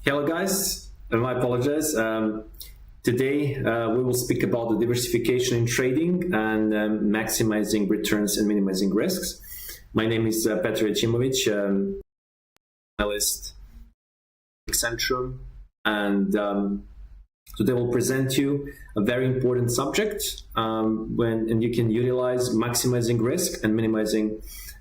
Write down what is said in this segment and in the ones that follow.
Hello guys, my apologies. Today we will speak about the diversification in trading and maximizing returns and minimizing risks. My name is Petar Jaćimović, analyst at Centrum, and today we'll present you a very important subject and you can utilize maximizing risk and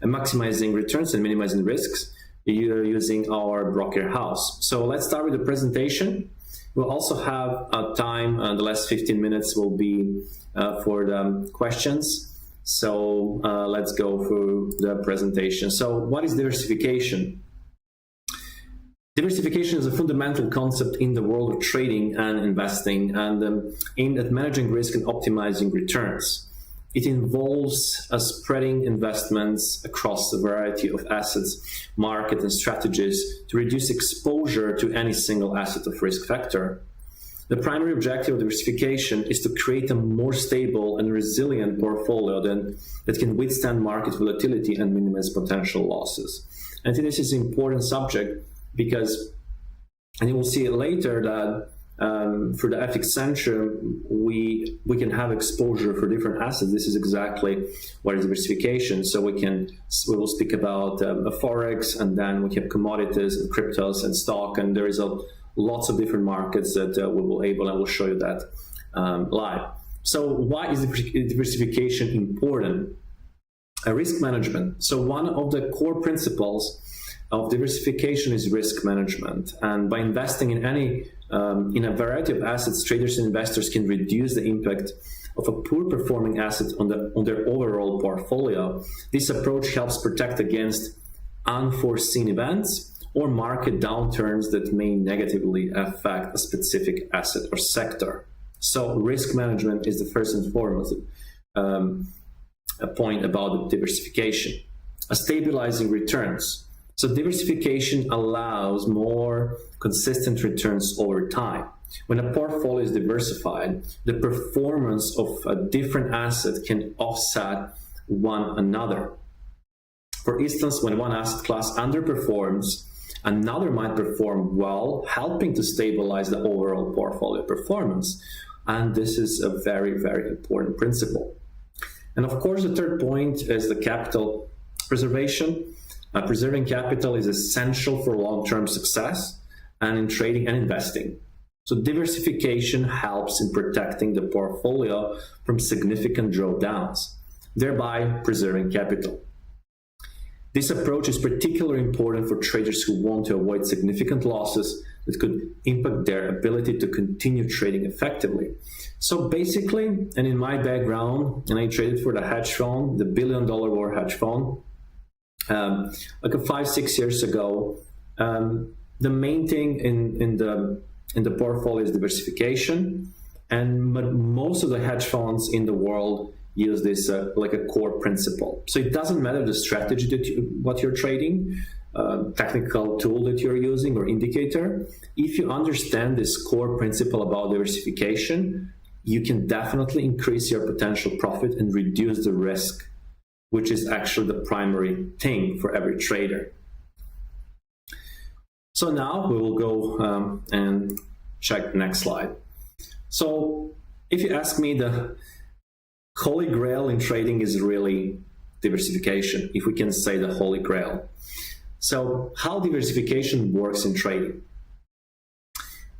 maximizing returns and minimizing risks. You're using our broker house. So let's start with the presentation. We'll also have time, the last 15 minutes will be for the questions. So let's go through the presentation. So what is diversification? Diversification is a fundamental concept in the world of trading and investing and aimed at managing risk and optimizing returns. It involves spreading investments across a variety of assets, markets, and strategies to reduce exposure to any single asset of risk factor. The primary objective of diversification is to create a more stable and resilient portfolio that can withstand market volatility and minimize potential losses. I think this is an important subject because, and you will see it later, that for the FX Centrum, we can have exposure for different assets. This is exactly what is diversification. So we will speak about Forex, and then we have commodities and cryptos and stock, and there is lots of different markets that we will and we'll show you that live. So why is diversification important? Risk management. So one of the core principles of diversification is risk management, and by investing in a variety of assets, traders and investors can reduce the impact of a poor performing asset on their overall portfolio. This approach helps protect against unforeseen events or market downturns that may negatively affect a specific asset or sector. So risk management is the first and foremost a point about diversification. Stabilizing returns. So diversification allows more consistent returns over time. When a portfolio is diversified, the performance of a different asset can offset one another. For instance, when one asset class underperforms, another might perform well, helping to stabilize the overall portfolio performance. And this is a very, very important principle. And of course, the third point is the capital preservation. Preserving capital is essential for long-term success and in trading and investing. So diversification helps in protecting the portfolio from significant drawdowns, thereby preserving capital. This approach is particularly important for traders who want to avoid significant losses that could impact their ability to continue trading effectively. So basically, and in my background, and I traded for the hedge fund, the $1 billion war hedge fund, like 5-6 years ago, the main thing in the portfolio is diversification, and most of the hedge funds in the world use this like a core principle. So it doesn't matter the strategy what you're trading, technical tool that you're using or indicator. If you understand this core principle about diversification, you can definitely increase your potential profit and reduce the risk, which is actually the primary thing for every trader. So now we will go and check the next slide. So if you ask me, the holy grail in trading is really diversification, if we can say the holy grail. So how diversification works in trading?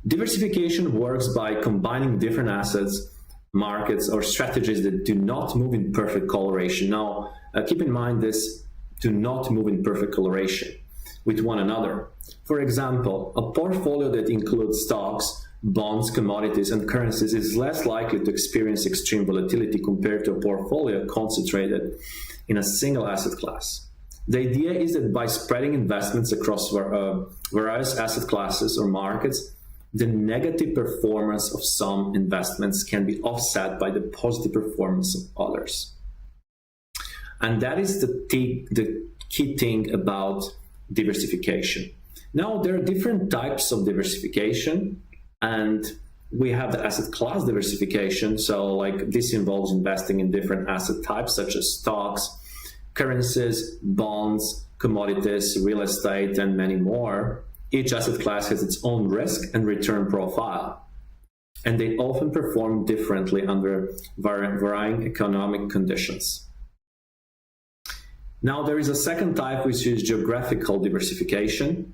Diversification works by combining different assets, markets, or strategies that do not move in perfect correlation. Now, keep in mind this: do not move in perfect correlation with one another. For example, a portfolio that includes stocks, bonds, commodities, and currencies is less likely to experience extreme volatility compared to a portfolio concentrated in a single asset class. The idea is that by spreading investments across various asset classes or markets, the negative performance of some investments can be offset by the positive performance of others. And that is the key thing about diversification. Now, there are different types of diversification, and we have the asset class diversification. So like this involves investing in different asset types such as stocks, currencies, bonds, commodities, real estate, and many more. Each asset class has its own risk and return profile, and they often perform differently under varying economic conditions. Now, there is a second type, which is geographical diversification,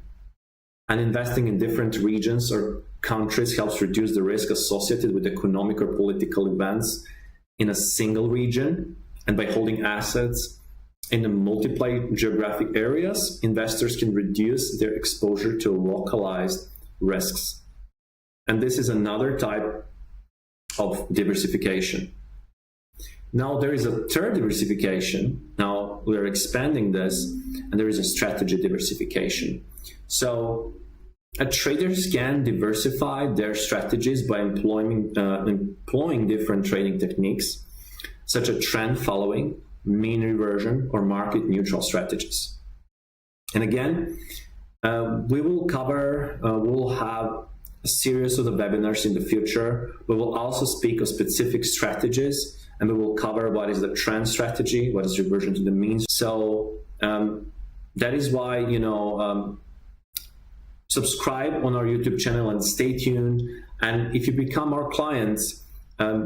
and investing in different regions or countries helps reduce the risk associated with economic or political events in a single region. And by holding assets in the multiple geographic areas, investors can reduce their exposure to localized risks. And this is another type of diversification. Now, there is a third diversification. Now, we're expanding this, and there is a strategy diversification. So, traders can diversify their strategies by employing different trading techniques, such as trend following, mean reversion, or market neutral strategies. And again, we will we'll have a series of the webinars in the future. We will also speak of specific strategies, and we will cover what is the trend strategy, what is reversion to the mean. So that is why, subscribe on our YouTube channel and stay tuned. And if you become our clients,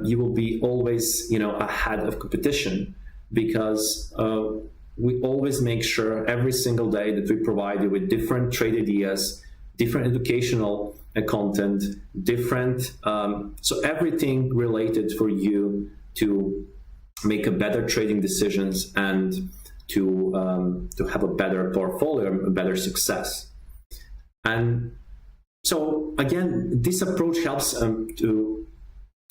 you will be always, ahead of competition, because we always make sure every single day that we provide you with different trade ideas, different educational content, different, so everything related for you to make a better trading decisions and to have a better portfolio, a better success. And so again, this approach helps to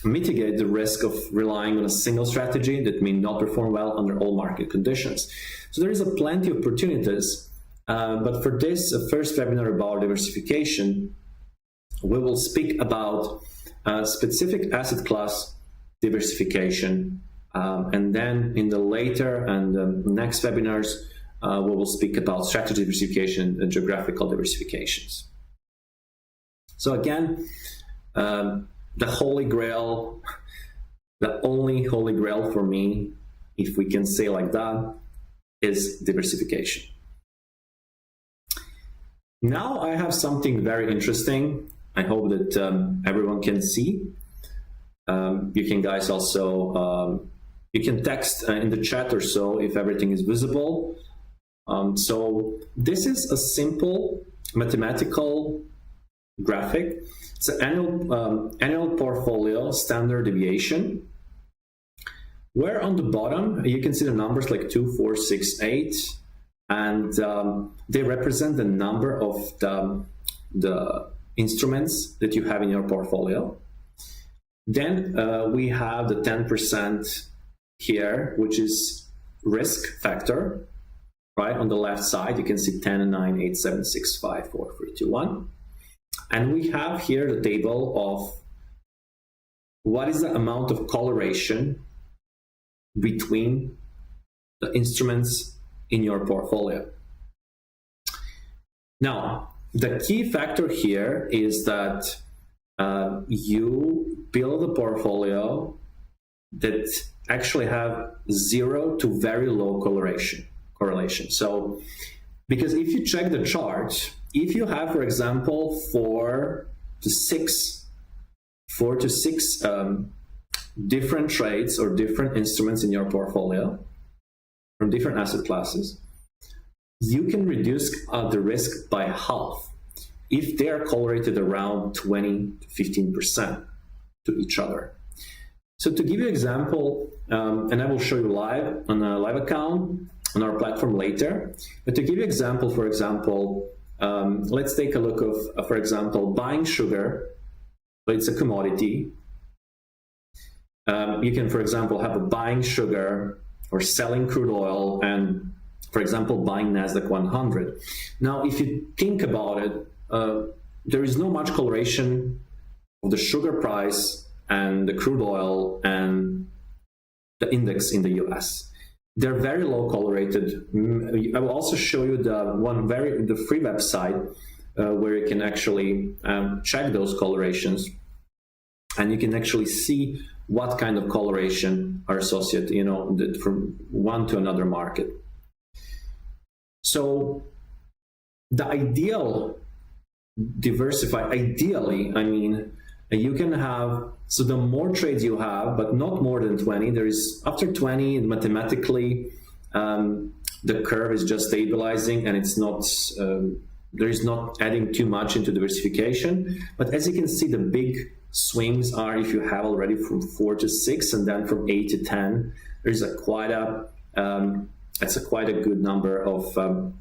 mitigate the risk of relying on a single strategy that may not perform well under all market conditions. So there is plenty of opportunities, but for this first webinar about diversification, we will speak about specific asset class diversification, and then in the later and next webinars, we will speak about strategy diversification and geographical diversifications. So again, the holy grail, the only holy grail for me, if we can say like that, is diversification. Now I have something very interesting. I hope that everyone can see. You can guys also, you can text in the chat or so if everything is visible. So this is a simple mathematical graphic. It's an annual portfolio standard deviation, where on the bottom you can see the numbers like 2, 4, 6, 8, and they represent the number of the instruments that you have in your portfolio. Then we have the 10% here, which is risk factor. Right on the left side, you can see 10, 9, 8, 7, 6, 5, 4, 3, 2, 1. And we have here the table of what is the amount of correlation between the instruments in your portfolio. Now, the key factor here is that you build a portfolio that actually have 0 to very low correlation. So, because if you check the chart, if you have, for example, 4 to 6 different trades or different instruments in your portfolio from different asset classes, you can reduce the risk by half if they are correlated around 20 to 15% to each other. So to give you an example, and I will show you live on a live account on our platform later, but to give you an example, for example, let's take a look of, for example, buying sugar. So it's a commodity. You can, for example, have a buying sugar or selling crude oil and, for example, buying NASDAQ 100. Now, if you think about it, there is no much correlation of the sugar price and the crude oil and the index in the US. They're very low correlated. I will also show you the free website where you can actually check those correlations, and you can actually see what kind of correlation are associated, from one to another market. So the ideal diversify, ideally, I mean, you can have, so the more trades you have, but not more than 20, there is, after 20, mathematically, the curve is just stabilizing and it's not, there is not adding too much into diversification. But as you can see, the big swings are if you have already from 4 to 6 and then from 8 to 10, there's quite a good number of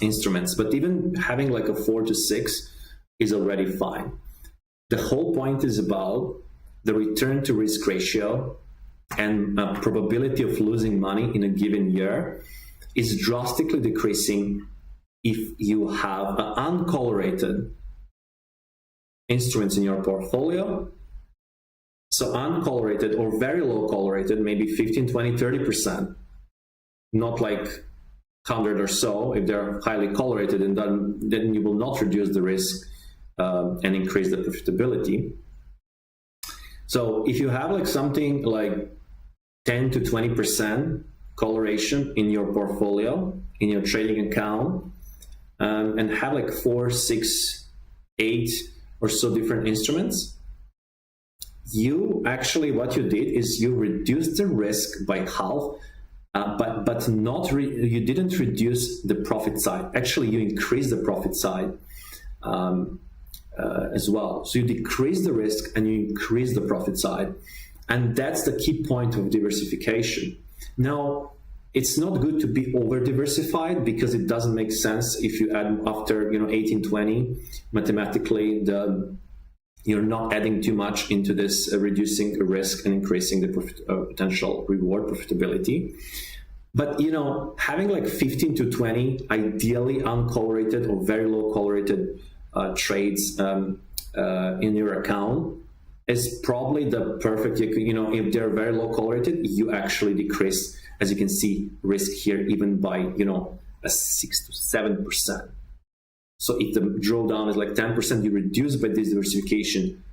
instruments. But even having like a 4 to 6 is already fine. The whole point is about the return to risk ratio, and probability of losing money in a given year is drastically decreasing if you have uncorrelated instruments in your portfolio. So uncorrelated or very low correlated, maybe 15, 20, 30%, not like 100 or so. If they're highly correlated, and then you will not reduce the risk and increase the profitability. So if you have like something like 10 to 20% correlation in your portfolio, in your trading account, and have like 4, 6, 8 or so different instruments, you actually, what you did is you reduced the risk by half, but not you didn't reduce the profit side. Actually, you increased the profit side as well. So you decrease the risk and you increase the profit side. And that's the key point of diversification. Now, it's not good to be over diversified, because it doesn't make sense if you add after 18, 20, mathematically you're not adding too much into this, reducing risk and increasing the potential reward profitability. But having like 15 to 20 ideally uncorrelated or very low correlated trades in your account is probably the perfect, if they're very low correlated, you actually decrease, as you can see, risk here even by, a 6 to 7%. So if the drawdown is like 10%, you reduce by this diversification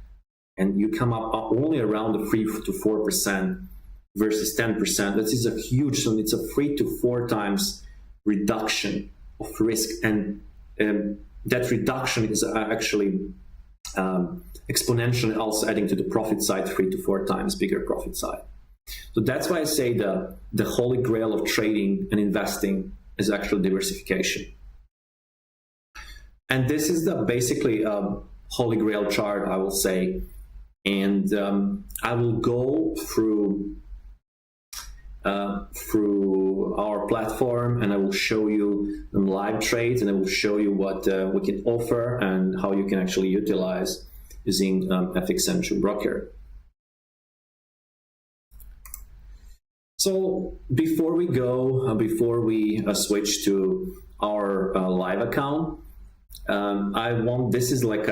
and you come up only around the 3 to 4% versus 10%. That is a huge, so it's a 3 to 4 times reduction of risk. And that reduction is actually exponentially also adding to the profit side, 3 to 4 times bigger profit side. So that's why I say the holy grail of trading and investing is actually diversification. And this is the basically holy grail chart, I will say. And I will go through our platform, and I will show you live trades, and I will show you what we can offer and how you can actually utilize using FXM broker. So before we go, before we switch to our live account, this is like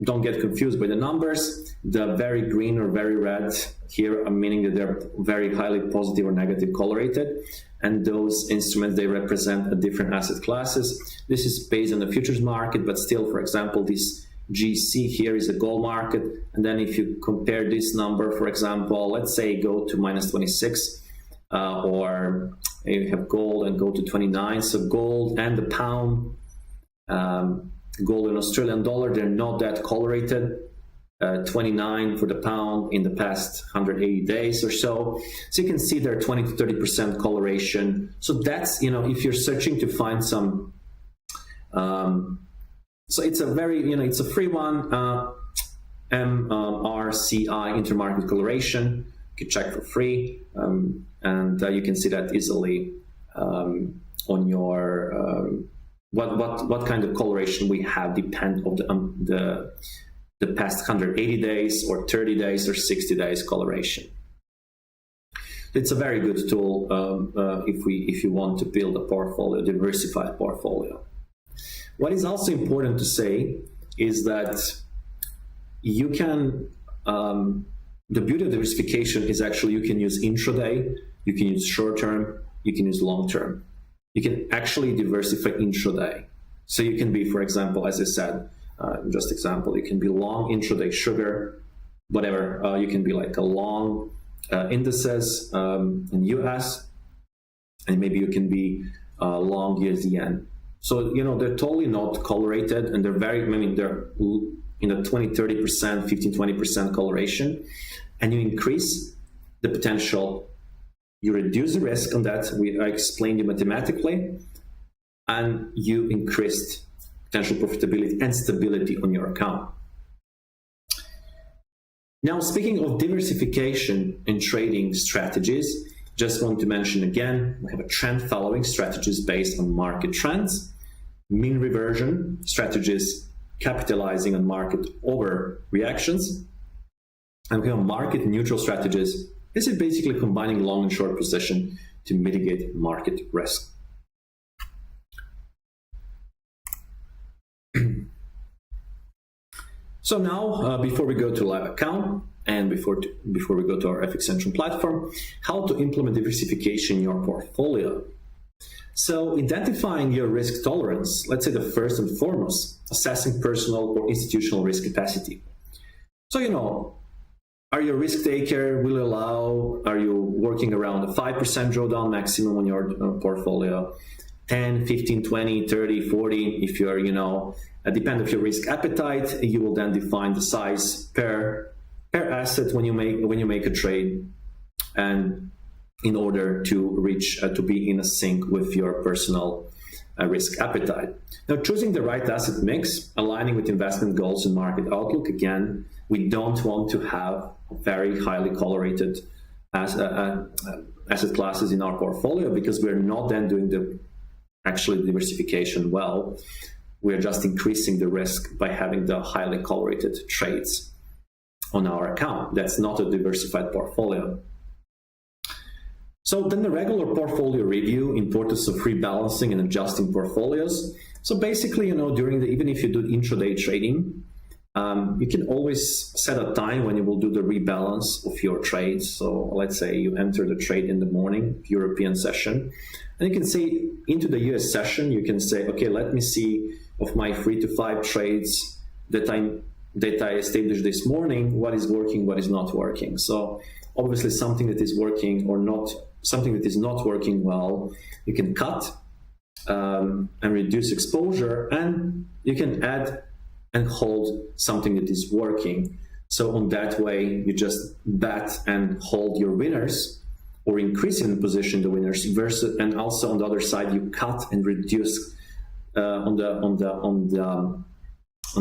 don't get confused by the numbers. The very green or very red here are meaning that they're very highly positive or negative correlated. And those instruments, they represent different asset classes. This is based on the futures market, but still, for example, this GC here is a gold market. And then if you compare this number, for example, let's say go to minus 26, or you have gold and go to 29. So gold and the pound, gold and Australian dollar, they're not that correlated. 29 for the pound in the past 180 days or so. So you can see there 20 to 30% correlation. So that's, if you're searching to find some, so it's a very, it's a free one, MRCI intermarket correlation. You can check for free, and you can see that easily on your, what kind of correlation we have depend on the past 180 days or 30 days or 60 days correlation. It's a very good tool if you want to build a portfolio, diversified portfolio. What is also important to say is that you can, the beauty of diversification is actually you can use intraday, you can use short-term, you can use long-term. You can actually diversify intraday. So you can be, for example, as I said, just example, you can be long intraday sugar, whatever. You can be like a long indices in US, and maybe you can be long USD yen. So, they're totally not correlated, and they're they're in a 20-30%, 15-20% correlation, and you increase the potential, you reduce the risk on that, I explained you mathematically, and you increased potential profitability and stability on your account. Now, speaking of diversification in trading strategies, just want to mention again, we have a trend following strategies based on market trends, mean reversion strategies capitalizing on market overreactions, and we have market neutral strategies. This is basically combining long and short position to mitigate market risk. So now, before we go to live account and before we go to our FX Central platform, how to implement diversification in your portfolio. So identifying your risk tolerance, let's say the first and foremost, assessing personal or institutional risk capacity. So, are you a risk taker? Will you allow? Are you working around a 5% drawdown maximum on your portfolio? 10, 15, 20, 30, 40, if you're, depend on your risk appetite, you will then define the size per asset when you make a trade, and in order to reach to be in a sync with your personal risk appetite. Now, choosing the right asset mix, aligning with investment goals and market outlook. Again, we don't want to have very highly correlated asset classes in our portfolio, because we're not then doing the diversification well. We're just increasing the risk by having the highly correlated trades on our account. That's not a diversified portfolio. So then the regular portfolio review, importance of rebalancing and adjusting portfolios. So basically, even if you do intraday trading, you can always set a time when you will do the rebalance of your trades. So let's say you enter the trade in the morning, European session, and you can say into the US session, you can say, okay, let me see of my 3 to 5 trades that I established this morning, what is working, what is not working. So obviously something that is working or not, something that is not working well, you can cut and reduce exposure, and you can add and hold something that is working. So on that way, you just bet and hold your winners, or increase in the position the winners, versus, and also on the other side, you cut and reduce on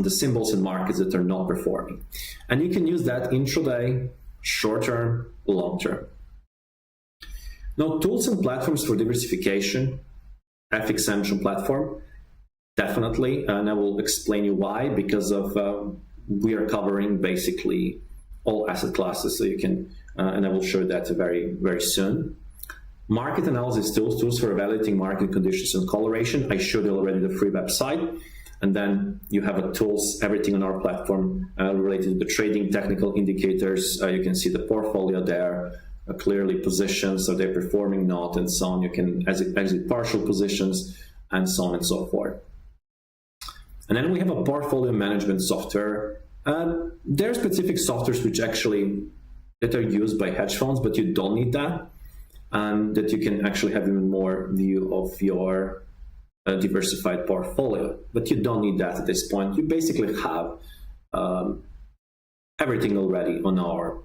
the symbols and markets that are not performing. And you can use that intraday, short term, long term. Now, tools and platforms for diversification, FX Central platform, definitely, and I will explain you why, because of we are covering basically all asset classes, so you can, and I will show that very, very soon. Market analysis tools for evaluating market conditions and coloration. I showed you already the free website, and then you have a tools, everything on our platform related to the trading, technical indicators. You can see the portfolio there, clearly positions, are they performing, not, and so on. You can exit partial positions, and so on and so forth. And then we have a portfolio management software. There are specific softwares which that are used by hedge funds, but you don't need that, and that you can actually have even more view of your diversified portfolio. But you don't need that at this point. You basically have everything already on our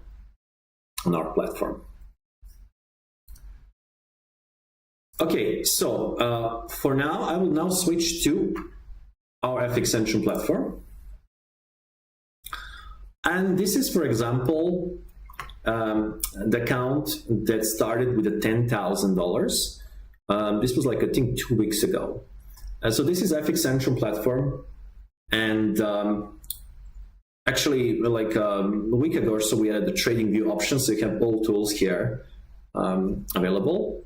platform. Okay, so for now, I will now switch to our FX Central platform. And this is, for example, the account that started with a $10,000. This was I think 2 weeks ago. So this is FX Central platform. And actually, a week ago or so, we had the trading view options. So you have all tools here available,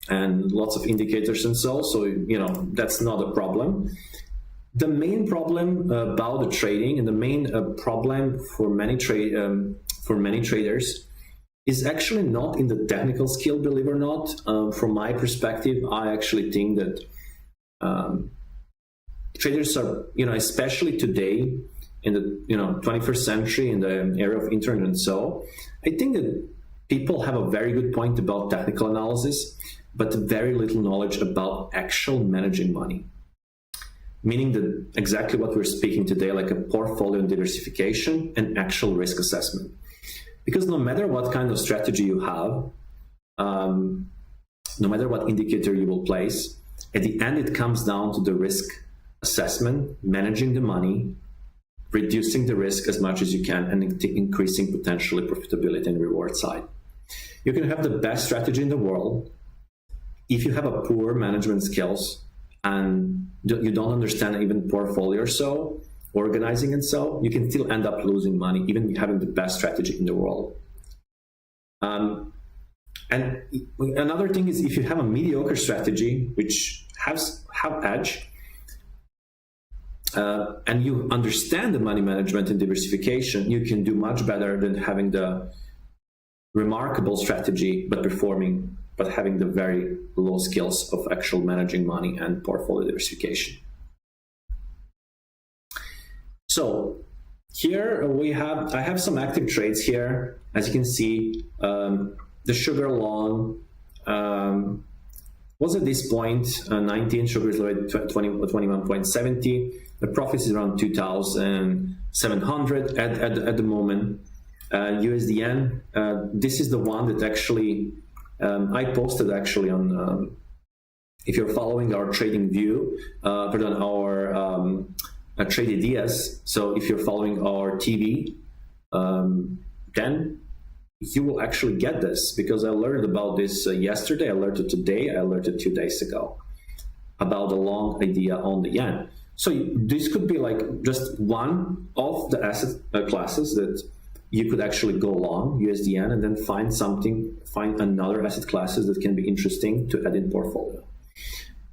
and lots of indicators and so. So, that's not a problem. The main problem about the trading, and the main problem for many traders, is actually not in the technical skill, believe it or not. From my perspective, I actually think that traders are, especially today in the 21st century, in the era of internet and so, I think that people have a very good point about technical analysis, but very little knowledge about actual managing money. meaning that exactly what we're speaking today, like a portfolio diversification and actual risk assessment. Because no matter what kind of strategy you have, no matter what indicator you will place, at the end it comes down to the risk assessment, managing the money, reducing the risk as much as you can, and increasing potentially profitability and reward side. You can have the best strategy in the world. If you have a poor management skills and you don't understand even portfolio or so, organizing and so, you can still end up losing money, even having the best strategy in the world. And another thing is, if you have a mediocre strategy, which have edge, and you understand the money management and diversification, you can do much better than having the remarkable strategy but having the very low skills of actual managing money and portfolio diversification. So here I have some active trades here. As you can see, the sugar long was at this point 19, sugar is already 21.70. The profit is around 2,700 at the moment. USDN, this is the one that actually I posted actually on, if you're following our trading view, our trade ideas. So if you're following our TV, then you will actually get this, because I learned about this yesterday, I learned it today, I learned it 2 days ago about the long idea on the yen. So this could be like just one of the asset classes that you could actually go long USDN, and then find another asset classes that can be interesting to add in portfolio.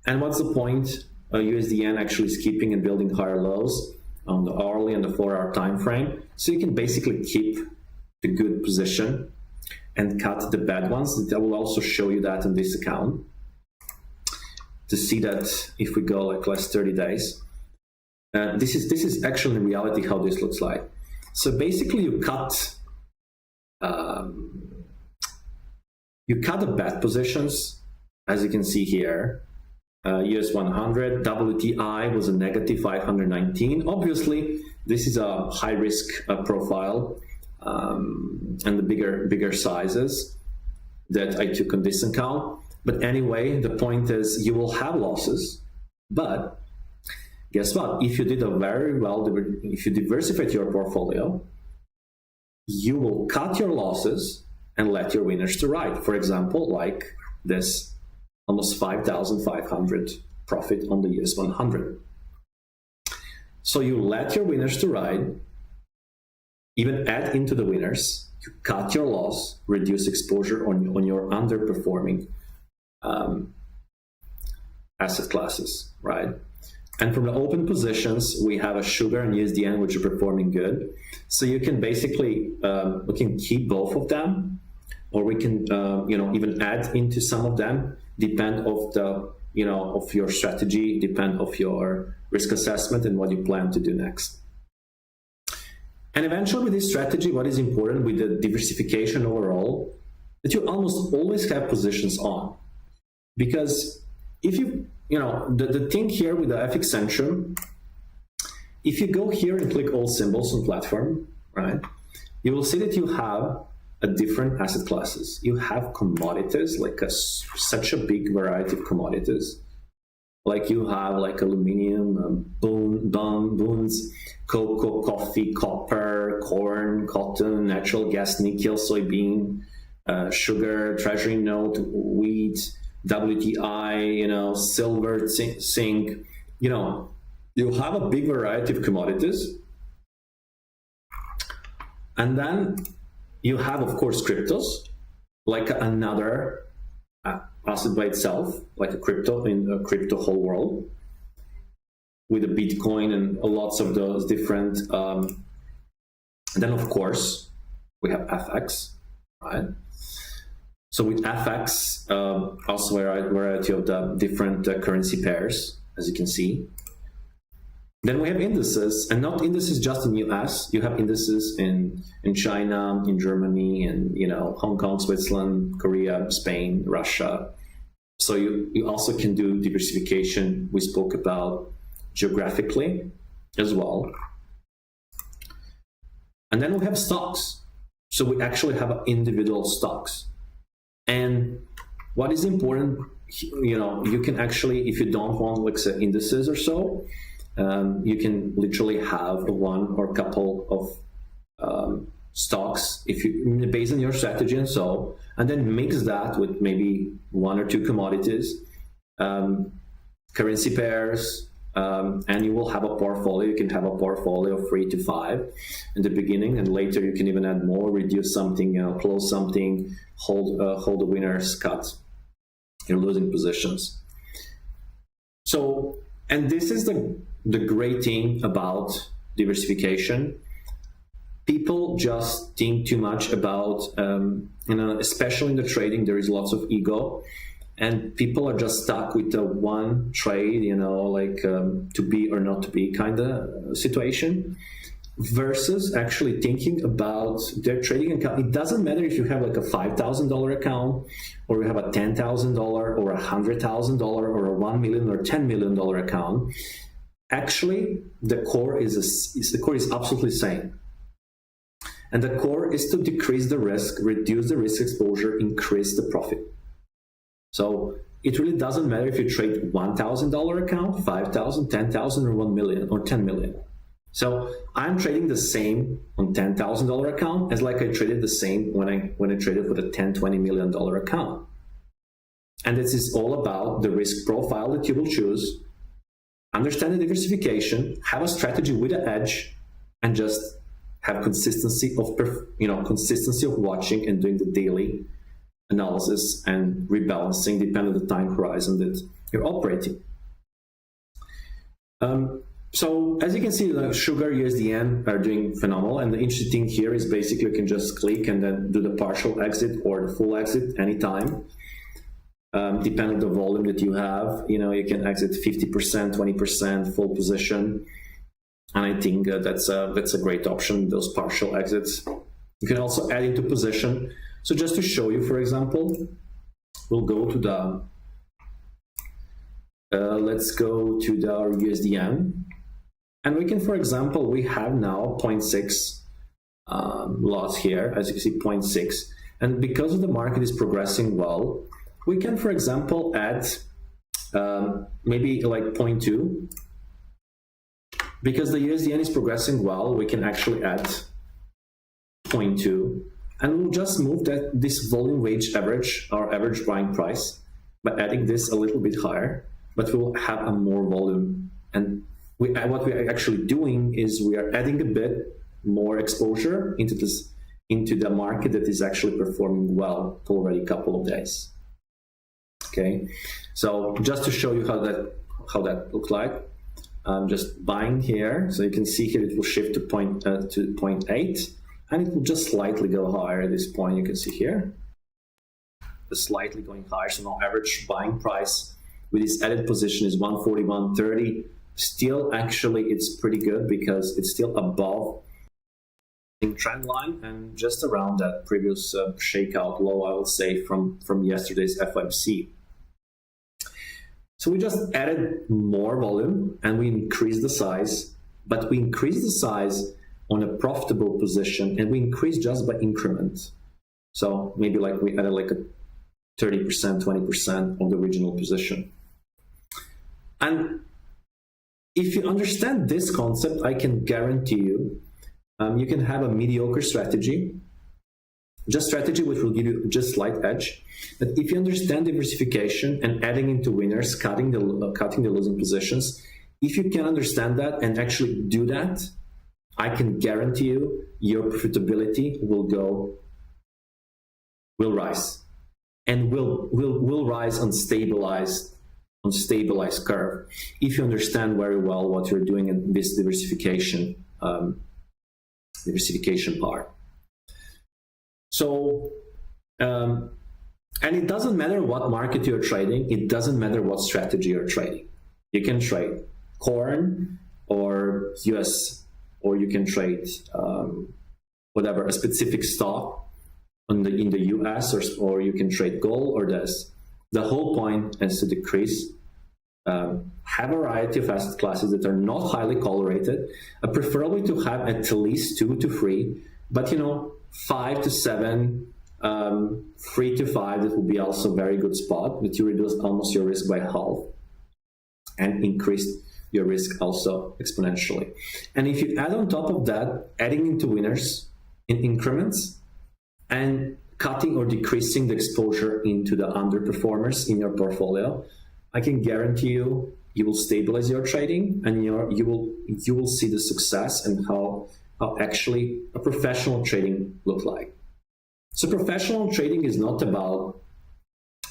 And what's the point? USDN actually is keeping and building higher lows on the hourly and the 4-hour time frame. So you can basically keep the good position and cut the bad ones. I will also show you that in this account to see that if we go like last 30 days. This is actually in reality how this looks like. So basically you cut the bad positions, as you can see here. US 100, WTI was a negative 519. Obviously, this is a high risk profile, and the bigger sizes that I took on this account. But anyway, the point is you will have losses, but guess what? If you did if you diversified your portfolio, you will cut your losses and let your winners to ride. For example, like this almost 5,500 profit on the US 100. So you let your winners to ride, even add into the winners, you cut your loss, reduce exposure on your underperforming asset classes, right? And from the open positions, we have a sugar and USDN, which are performing good. So you can basically, we can keep both of them, or we can, even add into some of them, depend of the, of your strategy, depend of your risk assessment and what you plan to do next. And eventually with this strategy, what is important with the diversification overall, that you almost always have positions on. Because if you, the thing here with the FX Centrum, if you go here and click all symbols on platform, right, you will see that you have a different asset classes. You have commodities, like such a big variety of commodities. Like you have like aluminum, bones, cocoa, coffee, copper, corn, cotton, natural gas, nickel, soybean, sugar, treasury note, wheat, WTI, silver, zinc. You have a big variety of commodities. And then you have, of course, cryptos, like another asset by itself, like a crypto in a crypto whole world, with a Bitcoin and lots of those different. Then, of course, we have FX, right? So with FX, also a variety of the different currency pairs, as you can see. Then we have indices, and not indices just in US. You have indices in China, in Germany, and Hong Kong, Switzerland, Korea, Spain, Russia. So you also can do diversification. We spoke about geographically as well. And then we have stocks. So we actually have individual stocks. And what is important, you can actually, if you don't want, like, say, indices or so, you can literally have one or a couple of stocks based on your strategy and so, and then mix that with maybe one or two commodities, currency pairs, and you will have a portfolio. You can have a portfolio of 3 to 5 in the beginning, and later you can even add more, reduce something, close something, hold the winners, cut your losing positions. So, and this is the great thing about diversification. People just think too much about, especially in the trading, there is lots of ego. And people are just stuck with the one trade, to be or not to be kind of situation, versus actually thinking about their trading account. It doesn't matter if you have like a $5,000 account, or you have a $10,000 or a $100,000 or a $1 million or $10 million account. Actually, the core is absolutely the same. And the core is to decrease the risk, reduce the risk exposure, increase the profit. So it really doesn't matter if you trade $1,000 account, $5,000, $10,000, or $1 million or $10 million. So I'm trading the same on $10,000 account as like I traded the same when I traded with a $10, $20 million account. And this is all about the risk profile that you will choose, understand the diversification, have a strategy with an edge, and just have consistency of watching and doing the daily analysis and rebalancing depending on the time horizon that you're operating. So as you can see, the Sugar, USDN are doing phenomenal. And the interesting thing here is basically you can just click and then do the partial exit or the full exit anytime. Depending on the volume that you have, you can exit 50%, 20%, full position. And I think that's a great option, those partial exits. You can also add into position. So just to show you, for example, we'll go to let's go to the USDN. And we can, for example, we have now 0.6 lots here, as you can see, 0.6. And because the market is progressing well, we can, for example, add maybe like 0.2. Because the USDN is progressing well, we can actually add 0.2. And we'll just move this volume weighted average, our average buying price, by adding this a little bit higher, but we'll have a more volume. And what we're actually doing is we are adding a bit more exposure into the market that is actually performing well for already a couple of days. Okay, so just to show you how that looks like, I'm just buying here. So you can see here it will shift to 0.8. And it will just slightly go higher at this point. You can see here, it's slightly going higher. So now average buying price with this added position is 141.30. Still, actually, it's pretty good because it's still above the trend line and just around that previous shakeout low, I would say, from yesterday's FOMC. So we just added more volume and we increased the size, but we increased the size on a profitable position, and we increase just by increment. So maybe like we added like a 30%, 20% of the original position. And if you understand this concept, I can guarantee you, you can have a mediocre strategy, just strategy which will give you just slight edge. But if you understand diversification and adding into winners, cutting the losing positions, if you can understand that and actually do that, I can guarantee you your profitability will rise, and will rise on stabilized curve if you understand very well what you're doing in this diversification part. So and it doesn't matter what market you're trading, it doesn't matter what strategy you're trading. You can trade corn or US, or you can trade whatever, a specific stock in the US, or you can trade gold or this. The whole point is to decrease have a variety of asset classes that are not highly correlated, preferably to have at least 2 to 3, but 5 to 7, 3 to 5, that would be also a very good spot, that you reduce almost your risk by half and increase your risk also exponentially. And if you add on top of that, adding into winners in increments and cutting or decreasing the exposure into the underperformers in your portfolio, I can guarantee you will stabilize your trading, and you will see the success and how actually a professional trading look like. So professional trading is not about,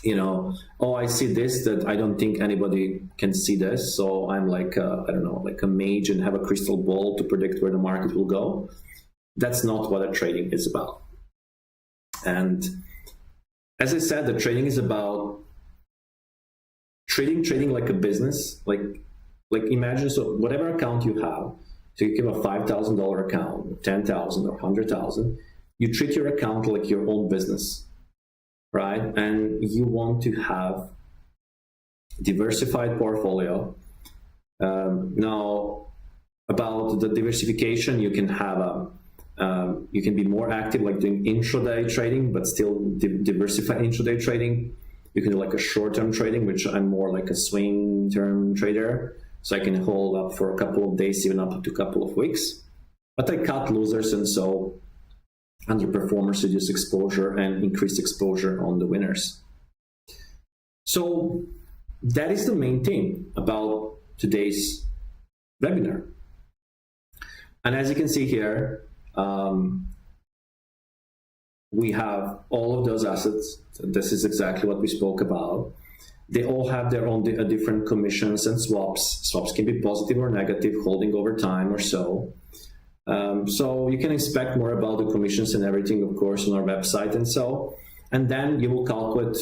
I see this, that I don't think anybody can see this, so I'm like a mage and have a crystal ball to predict where the market will go. That's not what a trading is about. And as I said, the trading is about trading like a business. Like imagine, so whatever account you have, so you have a $5,000 account, $10,000 or $100,000, you treat your account like your own business, right? And you want to have diversified portfolio. Now, about the diversification, you can have you can be more active, like doing intraday trading, but still diversify intraday trading. You can do like a short-term trading, which I'm more like a swing-term trader. So I can hold up for a couple of days, even up to a couple of weeks. But I cut losers, and so underperformers reduce exposure and increase exposure on the winners. So that is the main thing about today's webinar. And as you can see here, we have all of those assets. This is exactly what we spoke about. They all have their own different commissions and swaps. Swaps can be positive or negative, holding over time or so. So you can expect more about the commissions and everything, of course, on our website and so. And then you will calculate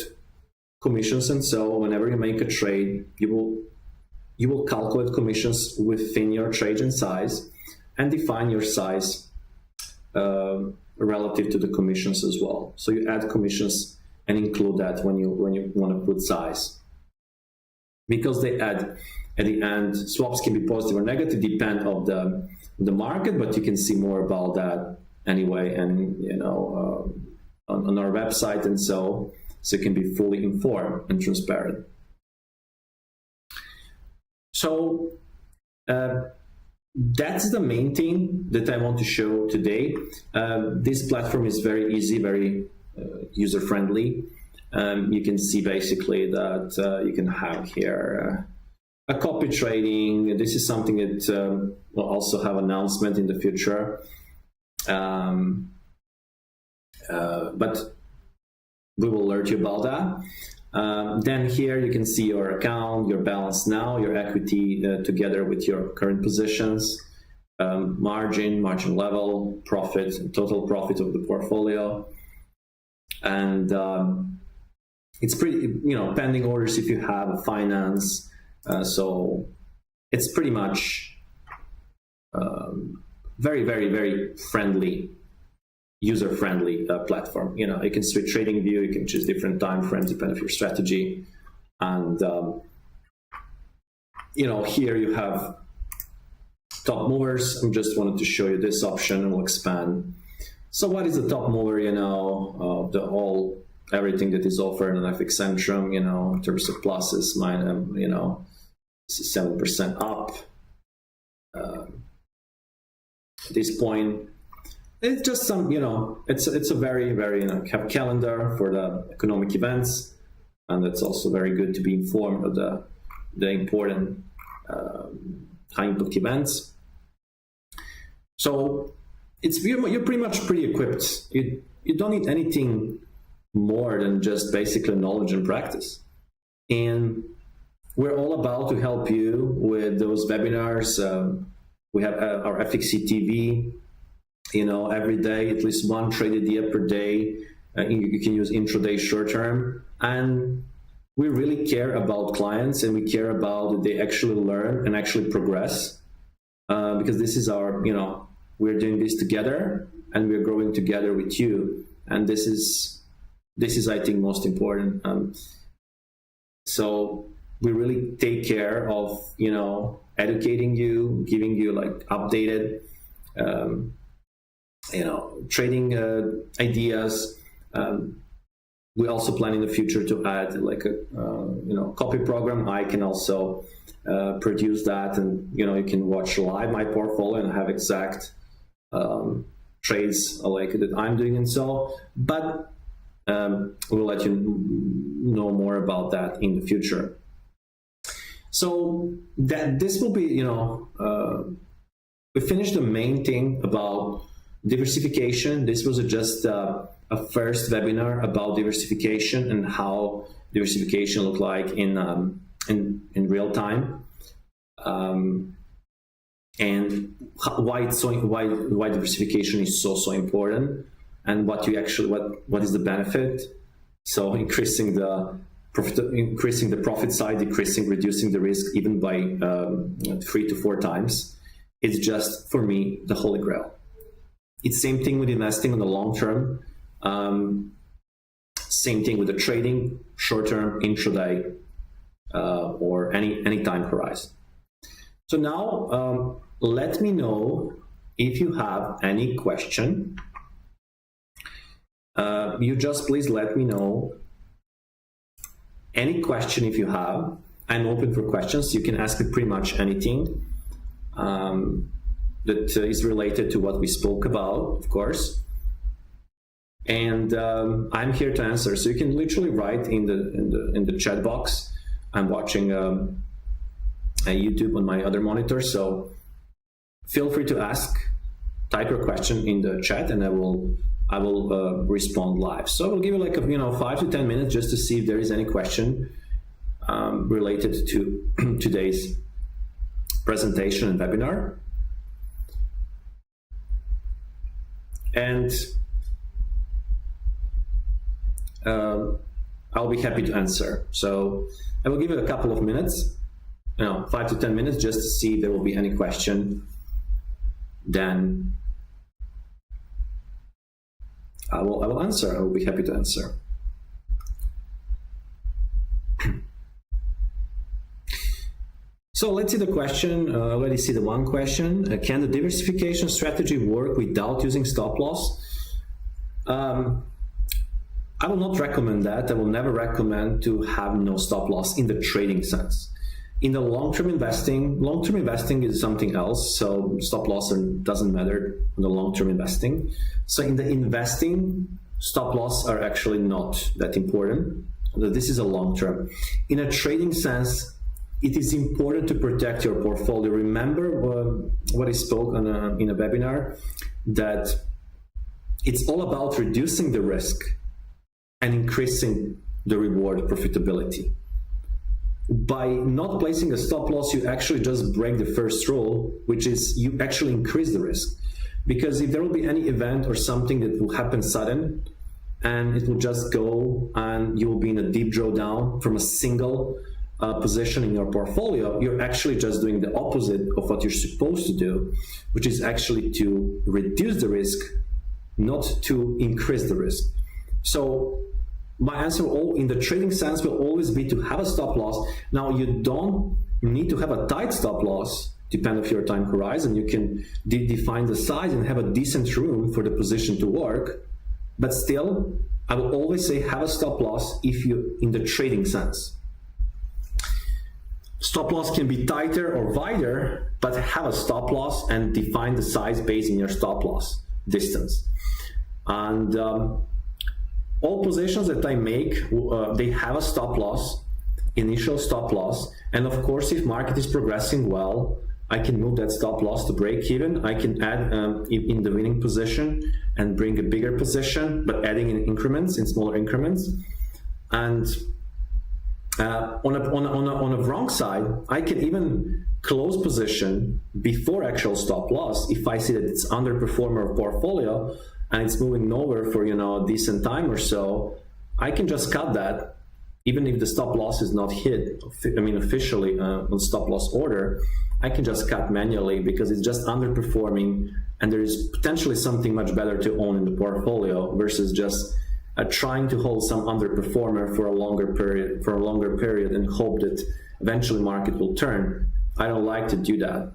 commissions, and so whenever you make a trade, you will calculate commissions within your trade and size, and define your size relative to the commissions as well. So you add commissions and include that when you want to put size, because they add at the end. Swaps can be positive or negative, depend on the market, but you can see more about that anyway, and on our website, and so you can be fully informed and transparent. So that's the main thing that I want to show today. This platform is very easy, very user-friendly. You can see basically that you can have here a copy trading. This is something that will also have announcement in the future. But we will alert you about that. Then here you can see your account, your balance now, your equity together with your current positions, margin level, profit, total profit of the portfolio. And it's pretty, pending orders if you have finance. So it's pretty much very, very, very friendly, user-friendly platform. You can switch trading view, you can choose different time frames depending on your strategy. And here you have top movers. I just wanted to show you this option, and we'll expand. So what is the top mover, everything that is offered on FX Centrum, in terms of pluses, minus, 7% up. At this point, it's just some, it's a very, very, have calendar for the economic events, and it's also very good to be informed of the important high impact events. So you're pretty much pretty equipped. You don't need anything more than just basically knowledge and practice. And we're all about to help you with those webinars. We have our FXC TV, every day, at least one trade idea per day. You can use intraday short term. And we really care about clients, and we care about that they actually learn and actually progress. Because this is our, we're doing this together, and we're growing together with you. And this is I think, most important. So we really take care of, educating you, giving you like updated, trading ideas. We also plan in the future to add like a, copy program. I can also produce that, and you can watch live my portfolio and have exact trades like that I'm doing and so. But we'll let you know more about that in the future. So that this will be, we finished the main thing about diversification. This was just a first webinar about diversification and how diversification look like in real time, and why diversification is so important, and what is the benefit. So increasing the profit side, reducing the risk even by 3 to 4 times. It's just, for me, the holy grail. It's same thing with investing on the long term. Same thing with the trading, short term, intraday, or any time horizon. So now let me know if you have any question. You just please let me know any question if you have. I'm open for questions. You can ask me pretty much anything that is related to what we spoke about, of course. And I'm here to answer. So you can literally write in the chat box. I'm watching YouTube on my other monitor, so feel free to ask. Type your question in the chat, and I will respond live. So I'll give you like 5 to 10 minutes just to see if there is any question related to today's presentation and webinar. And I'll be happy to answer. So I will give it a couple of minutes, 5 to 10 minutes, just to see if there will be any question. Then I will answer. I will be happy to answer. So let's see the question. I already see the one question. Can the diversification strategy work without using stop loss? I will not recommend that. I will never recommend to have no stop loss in the trading sense. In the long-term investing is something else. So stop loss doesn't matter in the long-term investing. So in the investing, stop loss are actually not that important. This is a long-term. In a trading sense, it is important to protect your portfolio. Remember what I spoke on in a webinar, that it's all about reducing the risk and increasing the reward profitability. By not placing a stop loss, you actually just break the first rule, which is you actually increase the risk. Because if there will be any event or something that will happen sudden, and it will just go and you will be in a deep drawdown from a single position in your portfolio, you're actually just doing the opposite of what you're supposed to do, which is actually to reduce the risk, not to increase the risk. So my answer in the trading sense will always be to have a stop loss. Now, you don't need to have a tight stop loss, depending on your time horizon. You can define the size and have a decent room for the position to work. But still, I will always say have a stop loss if you in the trading sense. Stop loss can be tighter or wider, but have a stop loss and define the size based on your stop loss distance. And all positions that I make, they have a stop loss, initial stop loss. And of course, if market is progressing well, I can move that stop loss to break even. I can add in the winning position and bring a bigger position, but adding in increments, in smaller increments. And on a wrong side, I can even close position before actual stop loss if I see that it's underperformer of portfolio and it's moving nowhere for a decent time or so. I can just cut that, even if the stop loss is not hit. Officially on stop loss order, I can just cut manually because it's just underperforming, and there is potentially something much better to own in the portfolio versus just trying to hold some underperformer for a longer period and hope that eventually market will turn. I don't like to do that.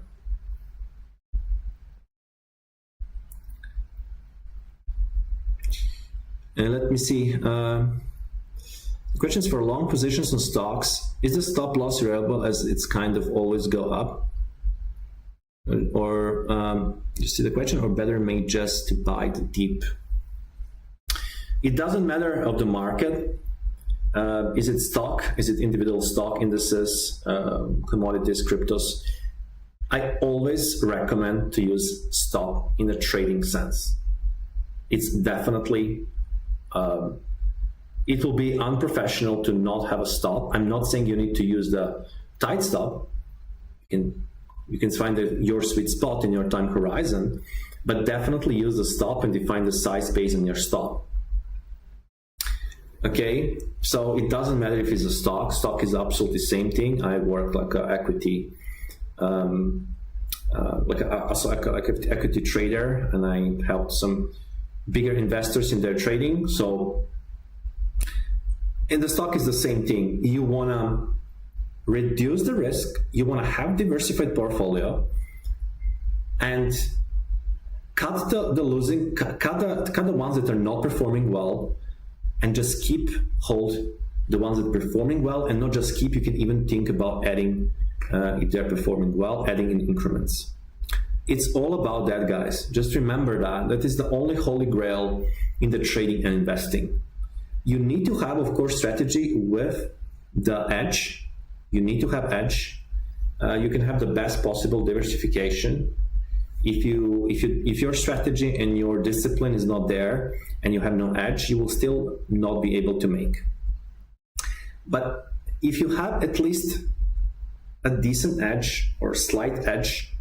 And let me see. Questions for long positions on stocks. Is the stop loss reliable as it's kind of always go up? Or you see the question, or better made just to buy the dip? It doesn't matter of the market. Is it stock? Is it individual stock indices, commodities, cryptos? I always recommend to use stop in a trading sense. It's definitely, it will be unprofessional to not have a stop. I'm not saying you need to use the tight stop. You can find your sweet spot in your time horizon, but definitely use the stop and define the size based on your stop. Okay, so it doesn't matter if it's a stock. Stock is absolutely the same thing. I work like an equity, equity trader, and I helped some bigger investors in their trading. So, in the stock is the same thing. You wanna reduce the risk. You wanna have diversified portfolio, and cut the losing, cut the ones that are not performing well, and just hold the ones that are performing well, and not just keep. You can even think about adding, if they're performing well, adding in increments. It's all about that, guys. Just remember that is the only holy grail in the trading and investing. You need to have, of course, strategy with the edge. You need to have edge. You can have the best possible diversification. If your strategy and your discipline is not there and you have no edge, you will still not be able to make. But if you have at least a decent edge or slight edge,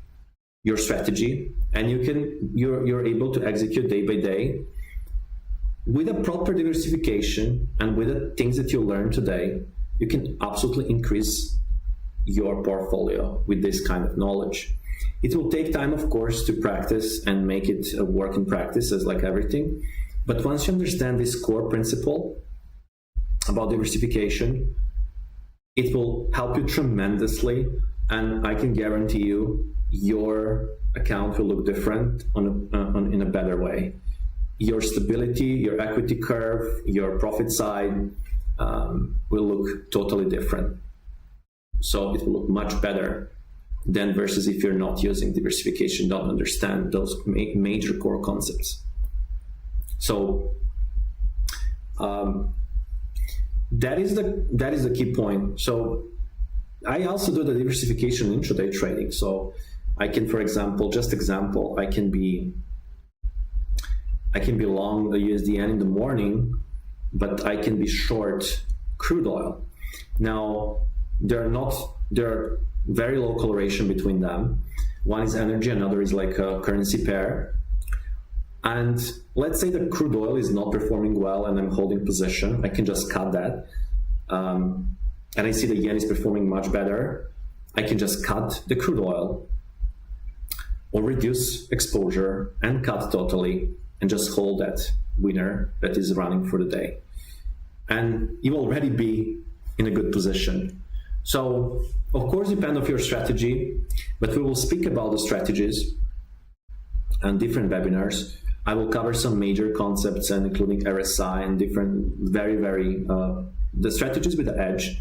your strategy, and you're able to execute day by day with a proper diversification and with the things that you learn today, you can absolutely increase your portfolio with this kind of knowledge. It will take time, of course, to practice and make it a work in practice, as like everything. But once you understand this core principle about diversification, it will help you tremendously. And I can guarantee you, your account will look different in a better way. Your stability, your equity curve, your profit side will look totally different. So it will look much better than versus if you're not using diversification, don't understand those major core concepts. So that is the key point. So I also do the diversification in intraday trading. So I can, for example, I can be long the USDN in the morning, but I can be short crude oil. Now there are very low correlation between them. One is energy, another is like a currency pair. And let's say the crude oil is not performing well and I'm holding position, I can just cut that. And I see the yen is performing much better, I can just cut the crude oil or reduce exposure and cut totally and just hold that winner that is running for the day. And you will already be in a good position. So, of course, depend on your strategy, but we will speak about the strategies and different webinars. I will cover some major concepts and including RSI and different the strategies with the edge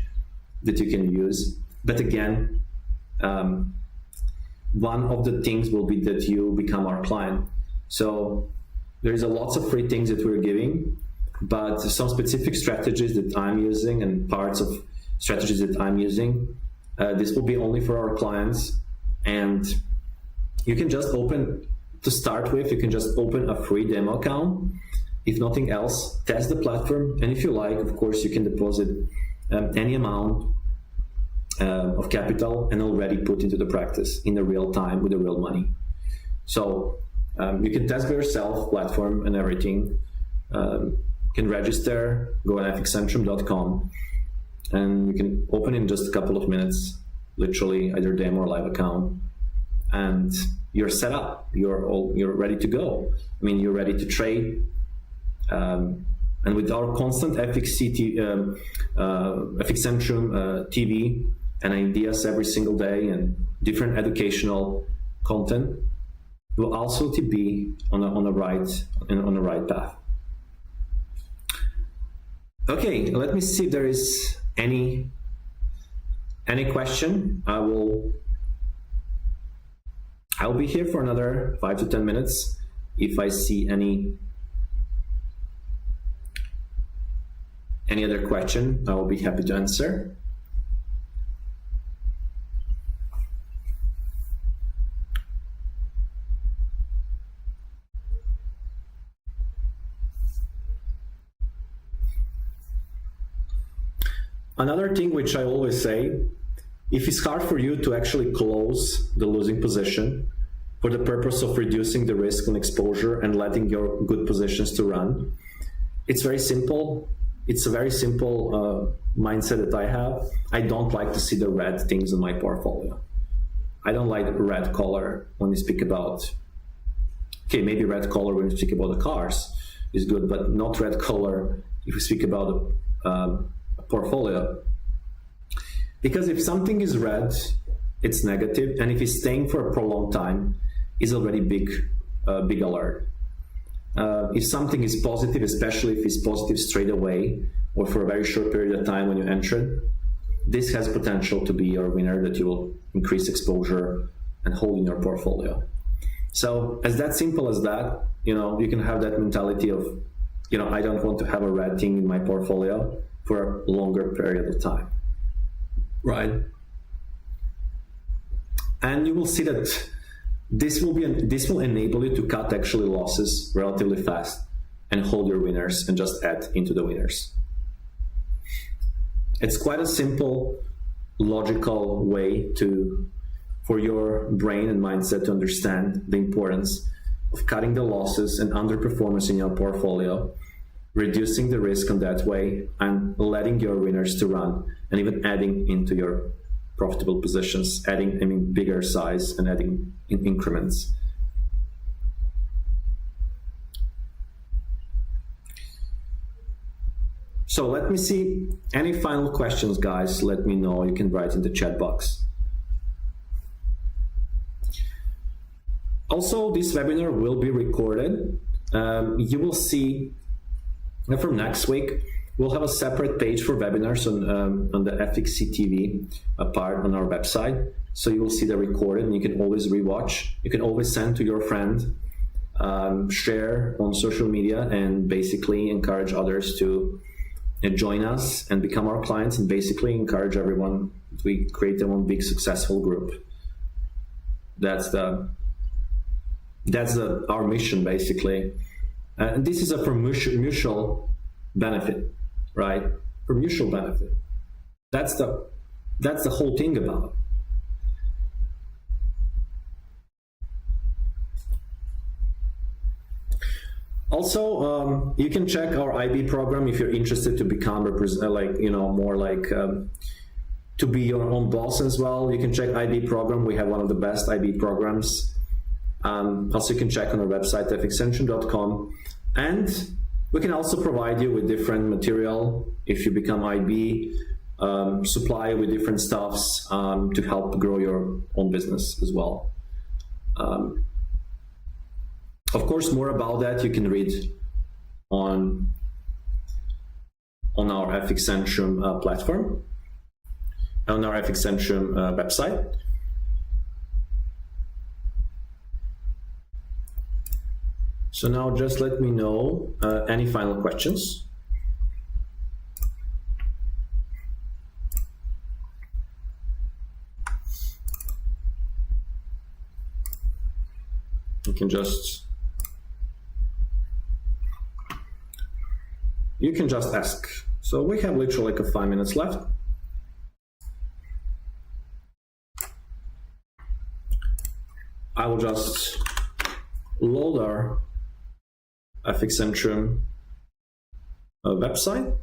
that you can use. But again, one of the things will be that you become our client. So there is a lots of free things that we're giving, but some specific strategies that I'm using and parts of strategies that I'm using, this will be only for our clients. And you can just to start with, you can just open a free demo account. If nothing else, test the platform. And if you like, of course, you can deposit any amount of capital and already put into the practice in the real time with the real money. So you can test by yourself, platform and everything. You can register, go on fxcentrum.com, and you can open in just a couple of minutes, literally either demo or live account, and you're set up. You're ready to go. I mean, you're ready to trade. And with our constant FX Centrum TV and ideas every single day and different educational content, you will absolutely be on the right path. Okay, let me see if there is any question. I'll be here for another 5 to 10 minutes. If I see any other question, I will be happy to answer. Another thing which I always say, if it's hard for you to actually close the losing position for the purpose of reducing the risk and exposure and letting your good positions to run, it's very simple. It's a very simple mindset that I have. I don't like to see the red things in my portfolio. I don't like red color when you speak about, okay, maybe red color when you speak about the cars is good, but not red color if you speak about a portfolio. Because if something is red, it's negative, and if it's staying for a prolonged time, it's already big alert. If something is positive, especially if it's positive straight away or for a very short period of time when you enter, this has potential to be your winner that you will increase exposure and hold in your portfolio. So as that simple as that, you can have that mentality of, I don't want to have a red thing in my portfolio for a longer period of time, right? And you will see that this will enable you to cut actually losses relatively fast and hold your winners and just add into the winners. It's quite a simple, logical way for your brain and mindset to understand the importance of cutting the losses and underperformance in your portfolio, reducing the risk on that way, and letting your winners to run, and even adding into your profitable positions, adding bigger size and adding in increments. So let me see any final questions, guys. Let me know. You can write in the chat box. Also, this webinar will be recorded. You will see from next week, we'll have a separate page for webinars on the FXC TV part on our website. So you will see the recorded, and you can always rewatch. You can always send to your friend, share on social media, and basically encourage others to join us and become our clients, and basically encourage everyone. We create one big successful group. That's our mission, basically. And this is for mutual benefit, right? For mutual benefit. That's the whole thing about it. Also, you can check our IB program if you're interested to become to be your own boss as well. You can check IB program. We have one of the best IB programs. Also, you can check on our website, fxcentrium.com. And we can also provide you with different material if you become IB, supply with different stuffs to help grow your own business as well. Of course, more about that you can read on our FX Centrium platform, on our FX Centrium website. So now just let me know any final questions. You can just ask. So we have literally like 5 minutes left. I will just load our FX Centrium website.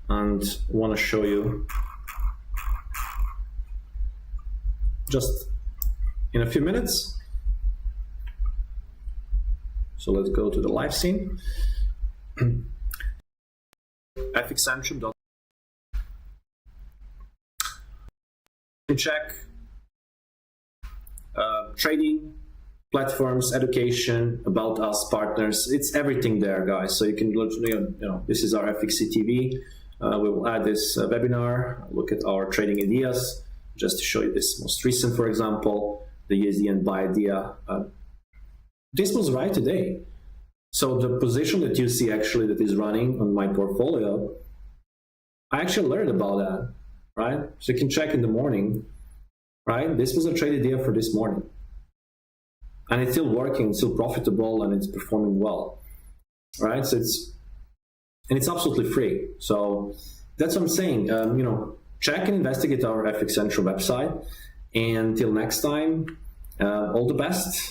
And want to show you just in a few minutes. So let's go to the live scene. fxcentrum.com. Check trading platforms, education, about us, partners. It's everything there, guys. So you can look, this is our FXC TV. We will add this webinar, look at our trading ideas, just to show you this most recent, for example, the USD and buy idea. This was right today. So the position that you see actually that is running on my portfolio, I actually learned about that, right? So you can check in the morning, right? This was a trade idea for this morning. And it's still working, it's still profitable, and it's performing well, right? So it's absolutely free. So that's what I'm saying. Check and investigate our FX Central website. And until next time, all the best.